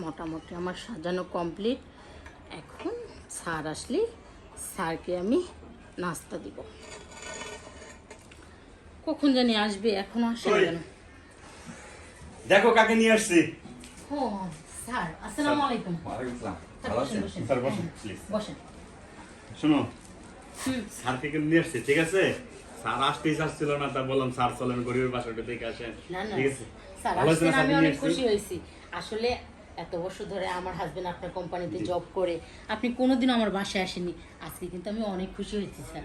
মোটামুটি আমার সাজানো কমপ্লিট। এখন স্যার আসলে স্যারকে আমি নাস্তা দিব। কখন জানি আসবে, এখনো আসে না কেন? দেখো কাকে নিয়ে আসছি। ও স্যার, আসসালামু আলাইকুম। ওয়ালাইকুম আসসালাম। স্যার, ভালো বসেন, আছেন? বসেন। স্যার, বসেন, হ্যাঁ, প্লিজ। বসেন। শোনো, হুম, স্যারকে কিন্তু নিয়ে আসছি, ঠিক আছে? স্যার আসতেই চাচ্ছিল না, তা বললাম স্যার চলেন গরিবের বাসাটা দেখে আসেন। না না ঠিক আছে? স্যার ভালো আছেন আসছেন, না, আমি স্যারকে অনেক নিয়ে আসছি? খুশি হয়েছি। আসলে এত বছর ধরে আমার হাজবেন্ড আপনার কোম্পানিতে জব করে, আপনি কোনোদিন আমার বাসায় আসেননি। আজকে কিন্তু আমি অনেক খুশি হয়েছি স্যার।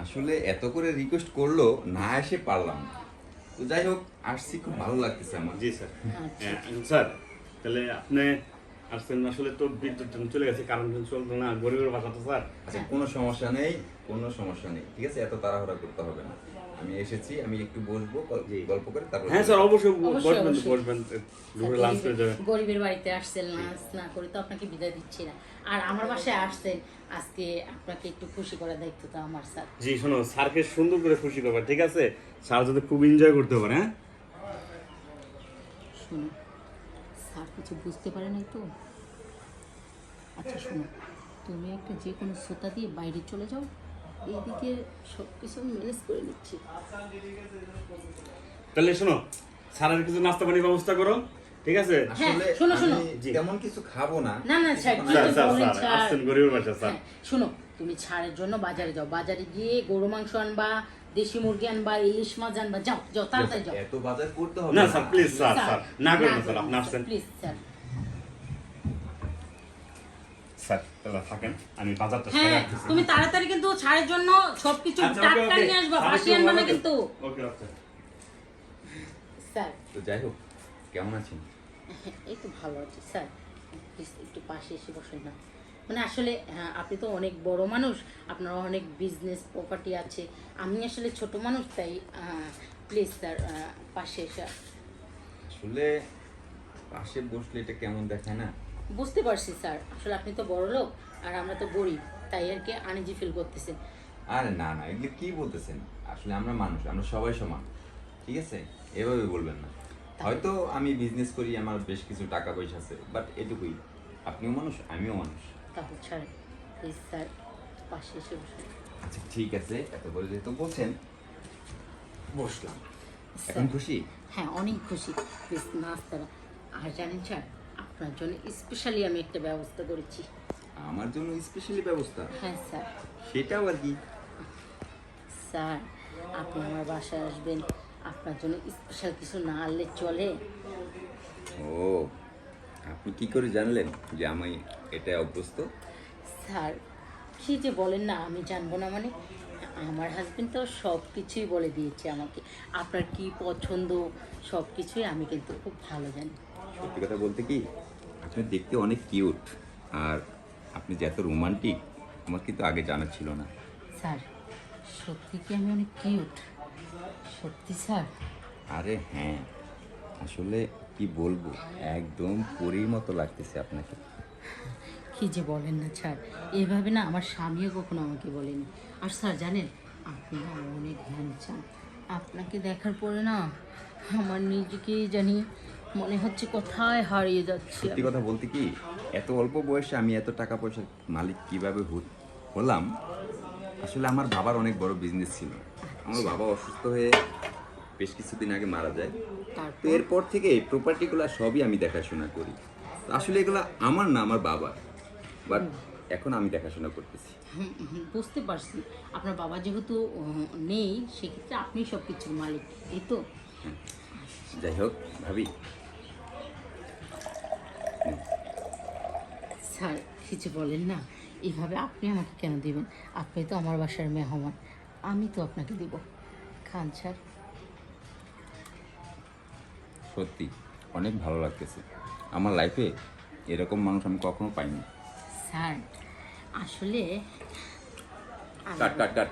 আসলে এত করে রিকোয়েস্ট করলো, না এসে পারলাম না। তো যাই হোক, আসছি, খুব ভালো লাগতেছে আমার। জি স্যার। আচ্ছা। স্যার, তাহলে আপনি আসছেন, আসলে তো বিদ্যুৎ চলে গেছে, কারেন্ট চলতো না, গরিবের বাসা তো স্যার। আচ্ছা, কোনো সমস্যা নেই, কোনো সমস্যা নেই, ঠিক আছে? এত তাড়াহুড়া করতে হবে না। আমি এসেছি, আমি একটু বসবো, গল্প করে তারপর। হ্যাঁ স্যার, অবশ্যই অবশ্যই, বসবেন, অবশ্যই। বসবেন, দুপুরে লাঞ্চ করে যাবেন। গরিবের বাড়িতে আসছেন, লাঞ্চ না করে তো আপনাকে বিদায় দিচ্ছি না। আর আমার বাসায় আসছেন, আজকে আপনাকে একটু খুশি করার দায়িত্ব তো আমার স্যার। জি শোনো, স্যারকে সুন্দর করে খুশি করবে, ঠিক আছে? স্যার যাতে খুব এনজয় করতে পারে। হ্যাঁ শোনো, স্যার কিছু বুঝতে পারে নাই তো। আচ্ছা শোনো, তুমি একটা যে কোনো সোতা দিয়ে বাইরে চলে যাও, এইদিকে সব কিছু ম্যানেজ করে নিচ্ছি। তাহলে শোনো, স্যারের কিছু নাস্তা পানির ব্যবস্থা করো, ঠিক আছে? আসলে শোনো, শোনো। আমি জি। তেমন কিছু খাবো না। না না স্যার, কি স্যার যে স্যার বলেন স্যার স্যার। আসছেন গরিবের বাসা স্যার। হ্যাঁ, শোনো, তুমি ছাড়ের জন্য বাজারে যাও, বাজারে গিয়ে গরু মাংস আনবা, দেশি মুরগি আনবা, ইলিশ মাছ আনবা, যাও যাও তাড়াতাড়ি যাও। এত বাজার করতে হবে না sir, please sir, sir, sir না করেন স্যার, আপনি আসছেন। Please sir. স্যার তাহলে থাকেন, আমি বাজারটা সেরে হ্যাঁ, রাখতেছি। তুমি তাড়াতাড়ি কিন্তু ছাড়ের জন্য সবকিছু আচ্ছা, ওকে, টাটকা ওকে। নিয়ে আসবা, স্যার, বাসি একটু আনবা না ভালো কিন্তু। ওকে ওকে। স্যার, তো যাই হোক, কেমন আছেন? এই তো ভালো আছি স্যার। প্লিজ একটু পাশে এসে বসেন না। মানে আসলে হ্যাঁ, আপনি তো অনেক বড় মানুষ, আপনার অনেক বিজনেস প্রপার্টি আছে, আমি আসলে ছোট মানুষ, তাই প্লিজ স্যার পাশে এসে। আসলে পাশে বসলে এটা কেমন দেখায় না? বুঝতে পারছি স্যার, আসলে আপনি তো বড় লোক আর আমরা তো গরিব, তাই আর কি আনইজি ফিল করতেছে। আরে না না, এগুলো কি বলতেছেন? আসলে আমরা মানুষ, আমরা সবাই সমান, ঠিক আছে? এভাবে বলবেন না। হয়তো আমি বিজনেস করি, আমার বেশ কিছু টাকা পয়সা আছে, বাট এটুকুই। আপনিও মানুষ, আমিও মানুষ। তাহলে স্যার প্লিজ স্যার পাশে এসে বসুন। আচ্ছা ঠিক আছে, এত বলে যেহেতু বলছেন, বসলাম। এখন স্যার, খুশি? হ্যাঁ অনেক খুশি। প্লিজ নাস্তারা। আর জানেন স্যার, আপনার জন্য স্পেশালি আমি একটা ব্যবস্থা করেছি। আমার জন্য স্পেশালি ব্যবস্থা? হ্যাঁ স্যার। সেটাও আর কি? স্যার, আপনি আমার বাসায় আসবেন, আপনার জন্য স্পেশাল কিছু না আনলে চলে। ও, আপনি কি করে জানলেন যে আমি এটা অভ্যস্ত? স্যার, কি যে বলেন না, আমি জানবো না মানে? আমার হাজবেন্ড তো সব কিছুই বলে দিয়েছে আমাকে, আপনার কি পছন্দ সব কিছুই আমি কিন্তু খুব ভালো জানি। সত্যি কথা বলতে কি, আপনি দেখতে অনেক কিউট, আর আপনি যে এত রোমান্টিক আমার কিন্তু আগে জানা ছিল না। স্যার, সত্যি কি আমি অনেক কিউট? সত্যি স্যার? আরে হ্যাঁ, আসলে কি বলবো, একদম পরীর মতো লাগতেছে আপনাকে। কি যে বলেন না স্যার, এভাবে না আমার স্বামীও কখনো আমাকে বলেনি। আর স্যার জানেন, আপনি না অনেক হ্যান্ডসাম, আপনাকে দেখার পরে না আমার নিজেকেই জানি মনে হচ্ছে কোথায় হারিয়ে যাচ্ছি সত্যি আমি। কথা বলতে কি, এত অল্প বয়সে আমি এত টাকা পয়সার মালিক কিভাবে হলাম? আসলে আমার বাবার অনেক বড় বিজনেস ছিল। আমার বাবা অসুস্থ হয়ে বেশ কিছুদিন আগে মারা যায়। তো তারপর এরপর থেকে এই প্রপার্টিগুলো সবই আমি দেখাশোনা করি। তো আসলে এগুলো আমার না, আমার বাবার, বাট এখন আমি দেখাশোনা করতেছি। বুঝতে পারছি, আপনার বাবা যেহেতু নেই, সেক্ষেত্রে আপনি সব কিছুর মালিক, এই তো। যাই হোক ভাবি, স্যার কিছু বলেন না, এইভাবে আপনি আমাকে কেন দিবেন? আপনি তো আমার বাসার মেহমান, আমি তো আপনাকে দিব। খান স্যার। সত্যি অনেক ভালো লাগতেছে। আমার লাইফে এরকম মানুষ আমি কখনো পাইনি। স্যার আসলে কাট কাট কাট,